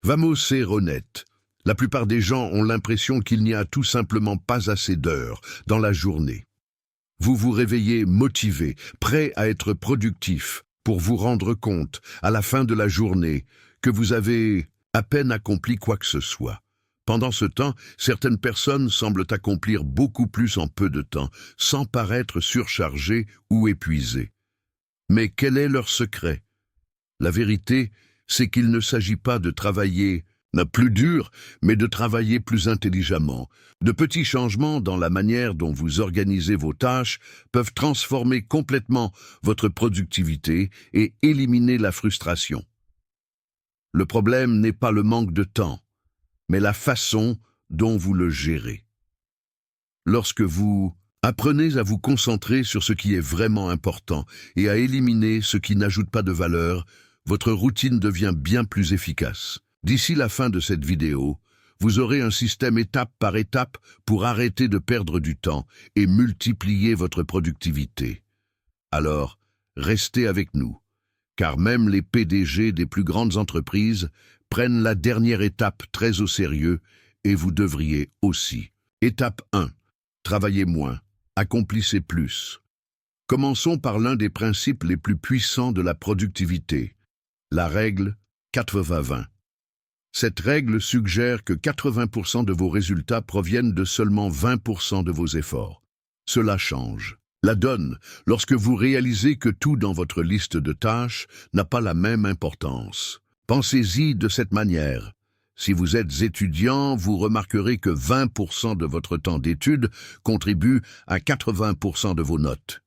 Vamos ser honnête. La plupart des gens ont l'impression qu'il n'y a tout simplement pas assez d'heures dans la journée. Vous vous réveillez motivé, prêt à être productif, pour vous rendre compte, à la fin de la journée, que vous avez à peine accompli quoi que ce soit. Pendant ce temps, certaines personnes semblent accomplir beaucoup plus en peu de temps, sans paraître surchargées ou épuisées. Mais quel est leur secret? La vérité, c'est qu'il ne s'agit pas de travailler plus dur, mais de travailler plus intelligemment. De petits changements dans la manière dont vous organisez vos tâches peuvent transformer complètement votre productivité et éliminer la frustration. Le problème n'est pas le manque de temps, mais la façon dont vous le gérez. Lorsque vous apprenez à vous concentrer sur ce qui est vraiment important et à éliminer ce qui n'ajoute pas de valeur, votre routine devient bien plus efficace. D'ici la fin de cette vidéo, vous aurez un système étape par étape pour arrêter de perdre du temps et multiplier votre productivité. Alors, restez avec nous, car même les PDG des plus grandes entreprises prennent la dernière étape très au sérieux et vous devriez aussi. Étape 1. Travaillez moins, accomplissez plus. Commençons par l'un des principes les plus puissants de la productivité, la règle 80-20. Cette règle suggère que 80% de vos résultats proviennent de seulement 20% de vos efforts. Cela change la donne lorsque vous réalisez que tout dans votre liste de tâches n'a pas la même importance. Pensez-y de cette manière. Si vous êtes étudiant, vous remarquerez que 20% de votre temps d'étude contribue à 80% de vos notes.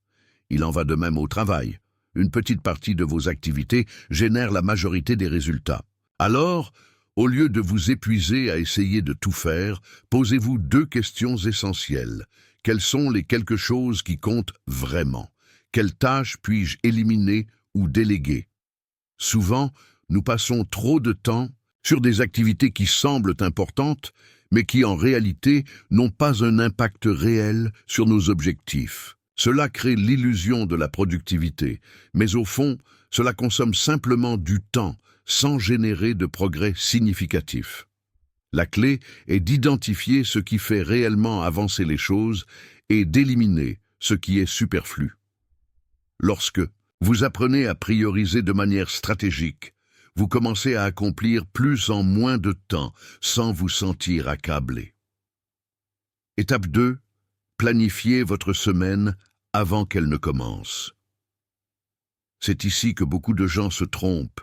Il en va de même au travail. Une petite partie de vos activités génère la majorité des résultats. Alors, au lieu de vous épuiser à essayer de tout faire, posez-vous deux questions essentielles. Quelles sont les quelque chose qui comptent vraiment? Quelles tâches puis-je éliminer ou déléguer? Souvent, nous passons trop de temps sur des activités qui semblent importantes, mais qui en réalité n'ont pas un impact réel sur nos objectifs. Cela crée l'illusion de la productivité, mais au fond, cela consomme simplement du temps, sans générer de progrès significatifs. La clé est d'identifier ce qui fait réellement avancer les choses et d'éliminer ce qui est superflu. Lorsque vous apprenez à prioriser de manière stratégique, vous commencez à accomplir plus en moins de temps sans vous sentir accablé. Étape 2. Planifiez votre semaine avant qu'elle ne commence. C'est ici que beaucoup de gens se trompent.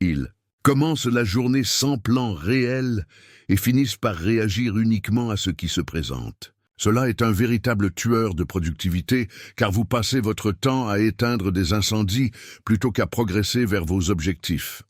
Ils commencent la journée sans plan réel et finissent par réagir uniquement à ce qui se présente. Cela est un véritable tueur de productivité, car vous passez votre temps à éteindre des incendies plutôt qu'à progresser vers vos objectifs.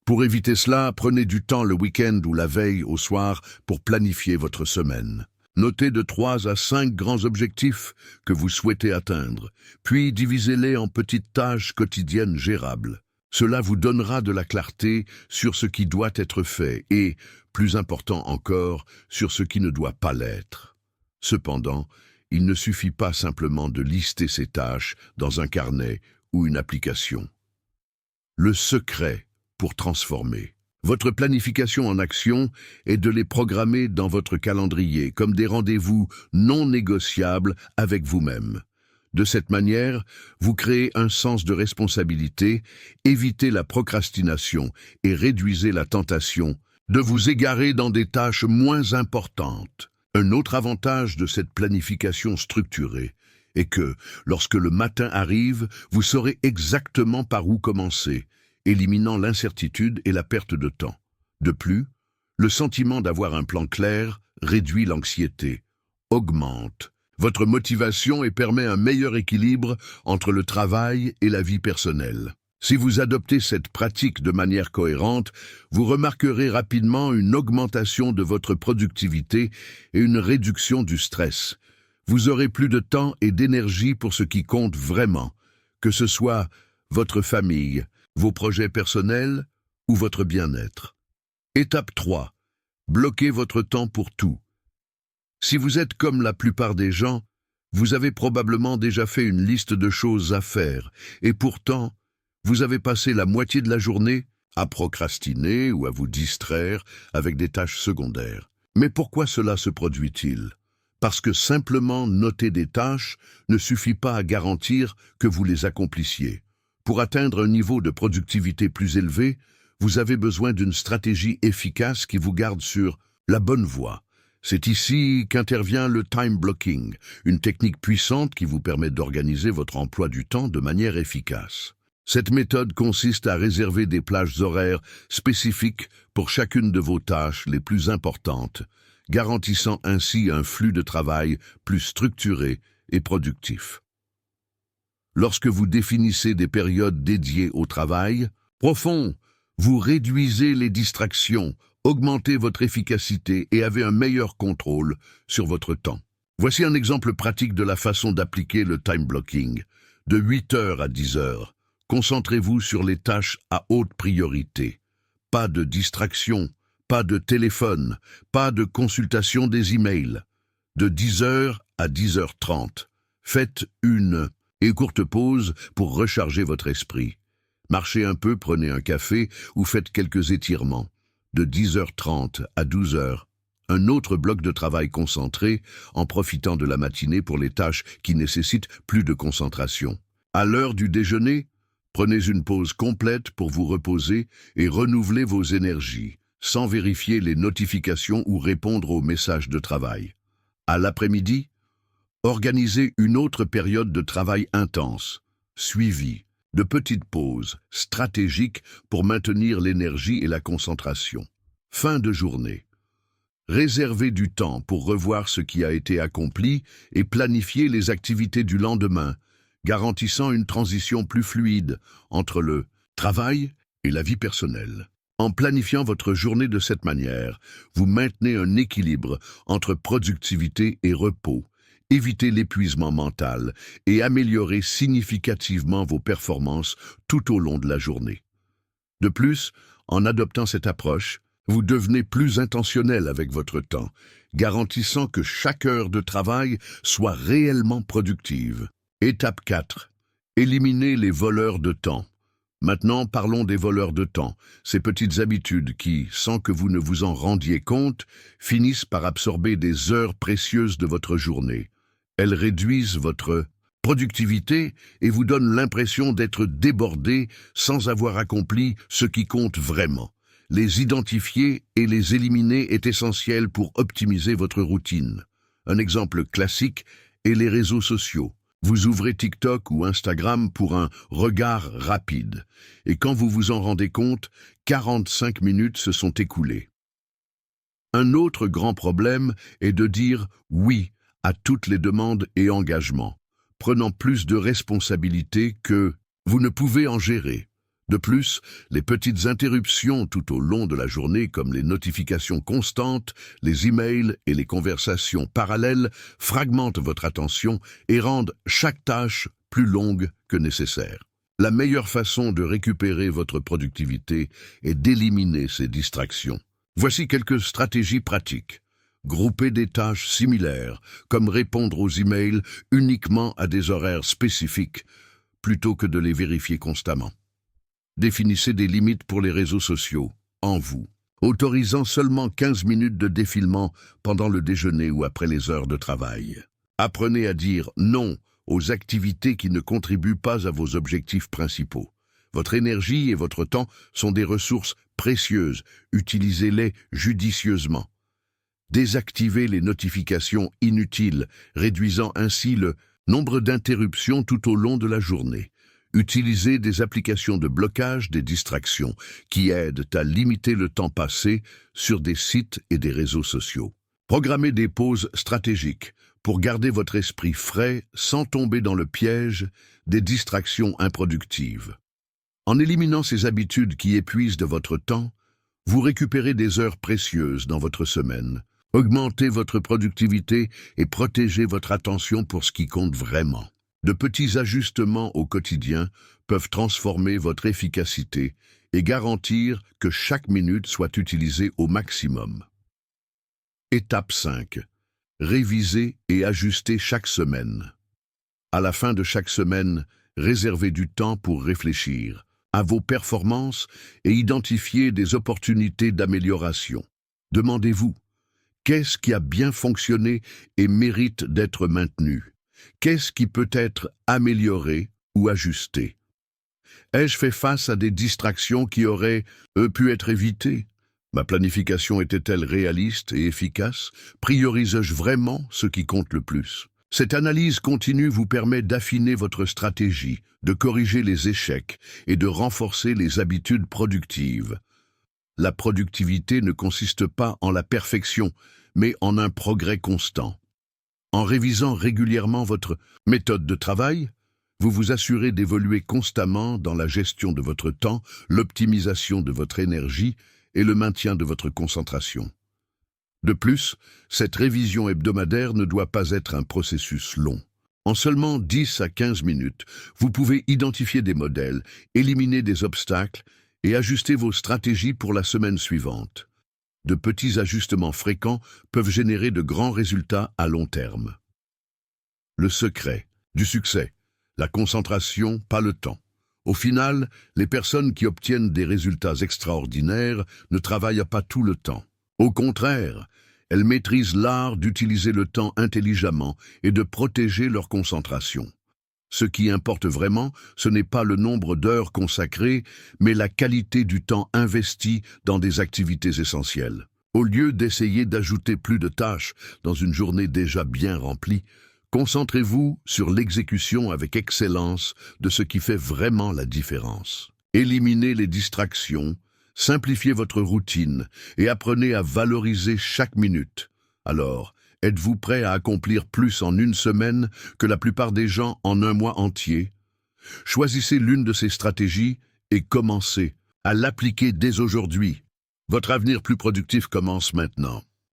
Pour éviter cela, prenez du temps le week-end ou la veille au soir pour planifier votre semaine. Notez de 3 à 5 grands objectifs que vous souhaitez atteindre, puis divisez-les en petites tâches quotidiennes gérables. Cela vous donnera de la clarté sur ce qui doit être fait et, plus important encore, sur ce qui ne doit pas l'être. Cependant, il ne suffit pas simplement de lister ces tâches dans un carnet ou une application. Le secret pour transformer votre planification en action est de les programmer dans votre calendrier comme des rendez-vous non négociables avec vous-même. De cette manière, vous créez un sens de responsabilité, évitez la procrastination et réduisez la tentation de vous égarer dans des tâches moins importantes. Un autre avantage de cette planification structurée est que, lorsque le matin arrive, vous saurez exactement par où commencer, éliminant l'incertitude et la perte de temps. De plus, le sentiment d'avoir un plan clair réduit l'anxiété, augmente votre motivation et permet un meilleur équilibre entre le travail et la vie personnelle. Si vous adoptez cette pratique de manière cohérente, vous remarquerez rapidement une augmentation de votre productivité et une réduction du stress. Vous aurez plus de temps et d'énergie pour ce qui compte vraiment, que ce soit votre famille, vos projets personnels ou votre bien-être. Étape 3. Bloquez votre temps pour tout. Si vous êtes comme la plupart des gens, vous avez probablement déjà fait une liste de choses à faire, et pourtant, vous avez passé la moitié de la journée à procrastiner ou à vous distraire avec des tâches secondaires. Mais pourquoi cela se produit-il? Parce que simplement noter des tâches ne suffit pas à garantir que vous les accomplissiez. Pour atteindre un niveau de productivité plus élevé, vous avez besoin d'une stratégie efficace qui vous garde sur la bonne voie. C'est ici qu'intervient le time blocking, une technique puissante qui vous permet d'organiser votre emploi du temps de manière efficace. Cette méthode consiste à réserver des plages horaires spécifiques pour chacune de vos tâches les plus importantes, garantissant ainsi un flux de travail plus structuré et productif. Lorsque vous définissez des périodes dédiées au travail profond, vous réduisez les distractions, augmentez votre efficacité et avez un meilleur contrôle sur votre temps. Voici un exemple pratique de la façon d'appliquer le time blocking. De 8 heures à 10 heures, concentrez-vous sur les tâches à haute priorité. Pas de distraction, pas de téléphone, pas de consultation des emails. De 10 heures à 10h30, faites une courte pause pour recharger votre esprit. Marchez un peu, prenez un café ou faites quelques étirements. De 10h30 à 12h, un autre bloc de travail concentré en profitant de la matinée pour les tâches qui nécessitent plus de concentration. À l'heure du déjeuner, prenez une pause complète pour vous reposer et renouveler vos énergies, sans vérifier les notifications ou répondre aux messages de travail. À l'après-midi, organisez une autre période de travail intense, suivie de petites pauses stratégiques pour maintenir l'énergie et la concentration. Fin de journée. Réservez du temps pour revoir ce qui a été accompli et planifier les activités du lendemain, garantissant une transition plus fluide entre le travail et la vie personnelle. En planifiant votre journée de cette manière, vous maintenez un équilibre entre productivité et repos, évitez l'épuisement mental et améliorez significativement vos performances tout au long de la journée. De plus, en adoptant cette approche, vous devenez plus intentionnel avec votre temps, garantissant que chaque heure de travail soit réellement productive. Étape 4. Éliminez les voleurs de temps. Maintenant, parlons des voleurs de temps, ces petites habitudes qui, sans que vous ne vous en rendiez compte, finissent par absorber des heures précieuses de votre journée. Elles réduisent votre productivité et vous donnent l'impression d'être débordé sans avoir accompli ce qui compte vraiment. Les identifier et les éliminer est essentiel pour optimiser votre routine. Un exemple classique est les réseaux sociaux. Vous ouvrez TikTok ou Instagram pour un regard rapide. Et quand vous vous en rendez compte, 45 minutes se sont écoulées. Un autre grand problème est de dire oui à toutes les demandes et engagements, prenant plus de responsabilités que vous ne pouvez en gérer. De plus, les petites interruptions tout au long de la journée comme les notifications constantes, les emails et les conversations parallèles fragmentent votre attention et rendent chaque tâche plus longue que nécessaire. La meilleure façon de récupérer votre productivité est d'éliminer ces distractions. Voici quelques stratégies pratiques. Groupez des tâches similaires, comme répondre aux emails uniquement à des horaires spécifiques, plutôt que de les vérifier constamment. Définissez des limites pour les réseaux sociaux, en vous, autorisant seulement 15 minutes de défilement pendant le déjeuner ou après les heures de travail. Apprenez à dire non aux activités qui ne contribuent pas à vos objectifs principaux. Votre énergie et votre temps sont des ressources précieuses, utilisez-les judicieusement. Désactivez les notifications inutiles, réduisant ainsi le nombre d'interruptions tout au long de la journée. Utilisez des applications de blocage des distractions qui aident à limiter le temps passé sur des sites et des réseaux sociaux. Programmez des pauses stratégiques pour garder votre esprit frais sans tomber dans le piège des distractions improductives. En éliminant ces habitudes qui épuisent de votre temps, vous récupérez des heures précieuses dans votre semaine. Augmentez votre productivité et protégez votre attention pour ce qui compte vraiment. De petits ajustements au quotidien peuvent transformer votre efficacité et garantir que chaque minute soit utilisée au maximum. Étape 5. Révisez et ajustez chaque semaine. À la fin de chaque semaine, réservez du temps pour réfléchir. à vos performances et identifiez des opportunités d'amélioration. Demandez-vous, qu'est-ce qui a bien fonctionné et mérite d'être maintenu? Qu'est-ce qui peut être amélioré ou ajusté? Ai-je fait face à des distractions qui auraient pu être évitées? Ma planification était-elle réaliste et efficace? Priorise-je vraiment ce qui compte le plus? Cette analyse continue vous permet d'affiner votre stratégie, de corriger les échecs et de renforcer les habitudes productives. La productivité ne consiste pas en la perfection, mais en un progrès constant. En révisant régulièrement votre méthode de travail, vous vous assurez d'évoluer constamment dans la gestion de votre temps, l'optimisation de votre énergie et le maintien de votre concentration. De plus, cette révision hebdomadaire ne doit pas être un processus long. En seulement 10 à 15 minutes, vous pouvez identifier des modèles, éliminer des obstacles et ajuster vos stratégies pour la semaine suivante. De petits ajustements fréquents peuvent générer de grands résultats à long terme. Le secret du succès, la concentration, pas le temps. Au final, les personnes qui obtiennent des résultats extraordinaires ne travaillent pas tout le temps. Au contraire, elles maîtrisent l'art d'utiliser le temps intelligemment et de protéger leur concentration. Ce qui importe vraiment, ce n'est pas le nombre d'heures consacrées, mais la qualité du temps investi dans des activités essentielles. Au lieu d'essayer d'ajouter plus de tâches dans une journée déjà bien remplie, concentrez-vous sur l'exécution avec excellence de ce qui fait vraiment la différence. Éliminez les distractions, simplifiez votre routine et apprenez à valoriser chaque minute. Alors, êtes-vous prêt à accomplir plus en une semaine que la plupart des gens en un mois entier? Choisissez l'une de ces stratégies et commencez à l'appliquer dès aujourd'hui. Votre avenir plus productif commence maintenant.